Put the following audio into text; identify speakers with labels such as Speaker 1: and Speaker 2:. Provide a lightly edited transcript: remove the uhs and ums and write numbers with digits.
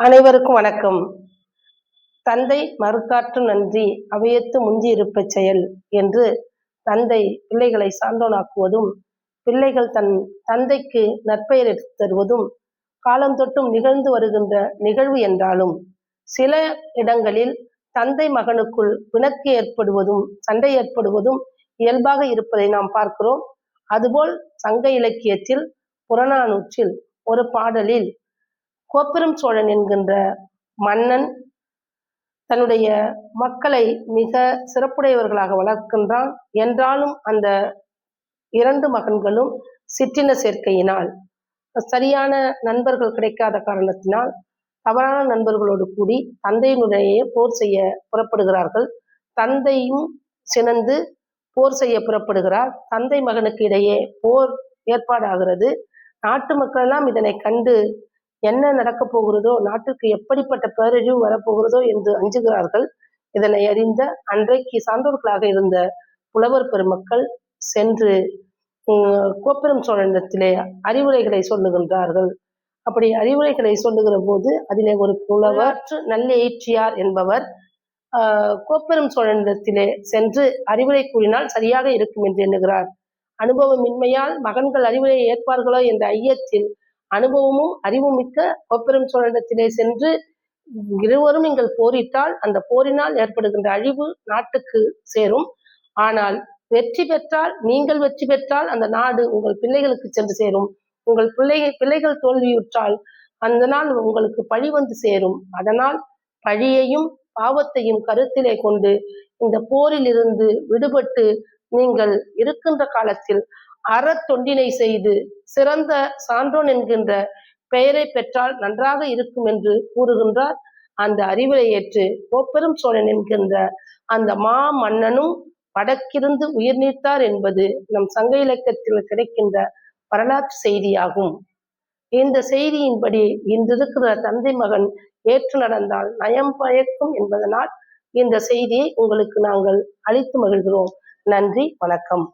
Speaker 1: அனைவருக்கும் வணக்கம். தந்தை மறுகாற்றும் நன்றி அவையத்து முந்தி இருப்ப செயல் என்று தந்தை பிள்ளைகளை சான்றோனாக்குவதும், பிள்ளைகள் தன் தந்தைக்கு நற்பெயர் எடுத்து தருவதும் காலந்தொட்டும் நிகழ்ந்து வருகின்ற நிகழ்வு என்றாலும், சில இடங்களில் தந்தை மகனுக்குள் பிணக்கு ஏற்படுவதும் சண்டை ஏற்படுவதும் இயல்பாக இருப்பதை நாம் பார்க்கிறோம். அதுபோல் சங்க இலக்கியத்தில் புறநானூற்றில் ஒரு பாடலில் கோப்பெரும் சோழன் என்கின்ற மன்னன் தன்னுடைய மக்களை மிக சிறப்புடையவர்களாக வளர்க்கின்றான். என்றாலும் அந்த 2 மகன்களும் சிற்றின சேர்க்கையினால், சரியான நண்பர்கள் கிடைக்காத காரணத்தினால் தவறான நண்பர்களோடு கூடி தந்தையினுடைய போர் செய்ய புறப்படுகிறார்கள். தந்தையும் சினந்து போர் செய்ய புறப்படுகிறார். தந்தை மகனுக்கு இடையே போர் ஏற்பாடாகிறது. நாட்டு மக்கள் எல்லாம் இதனை கண்டு என்ன நடக்கப் போகிறதோ, நாட்டுக்கு எப்படிப்பட்ட பேரழிவு வரப்போகிறதோ என்று அஞ்சுகிறார்கள். இதனை அறிந்த அன்றைக்கு சான்றோர்களாக இருந்த புலவர் பெருமக்கள் சென்று கோப்பெரும் சோழனிடத்திலே அறிவுரைகளை சொல்லுகின்றார்கள். அப்படி அறிவுரைகளை சொல்லுகிற போது அதிலே ஒரு புலவர் நல்லேற்றியார் என்பவர் கோப்பெரும் சோழனிடத்திலே சென்று அறிவுரை கூறினால் சரியாக இருக்கும் என்று எண்ணுகிறார். அனுபவமின்மையால் மகன்கள் அறிவுரை ஏற்பார்களோ என்ற ஐயத்தில் அனுபவமும் அறிவும் மிக்க கோப்பெரும் சோழனிடத்திலே சென்று, இருவரும் நீங்கள் போரிட்டால் அந்த போரினால் ஏற்படுகின்ற அழிவு நாட்டுக்கு சேரும். ஆனால் வெற்றி பெற்றால், நீங்கள் வெற்றி பெற்றால் அந்த நாடு உங்கள் பிள்ளைகளுக்கு சென்று சேரும். உங்கள் பிள்ளைகள் தோல்வியுற்றால் அந்த நாள் உங்களுக்கு பழி வந்து சேரும். அதனால் பழியையும் பாவத்தையும் கருத்திலே கொண்டு இந்த போரில் இருந்து விடுபட்டு நீங்கள் இருக்கின்ற காலத்தில் அறத்தொண்டினை செய்து சிறந்த சான்றோன் என்கின்ற பெயரை பெற்றால் நன்றாக இருக்கும் என்று கூறுகின்றார். அந்த அறிவுரை ஏற்று கோப்பெரும் சோழன் என்கின்ற அந்த மன்னனும் வடக்கிருந்து உயிர் நீத்தார் என்பது நம் சங்க இலக்கியத்தில் கிடைக்கின்ற வரலாற்று செய்தியாகும். இந்த செய்தியின்படி இன்றிருக்கிற தந்தை மகன் ஏற்று நடந்தால் நயம் பயக்கும் என்பதனால் இந்த செய்தியை உங்களுக்கு நாங்கள் அளித்து மகிழ்கிறோம். நன்றி, வணக்கம்.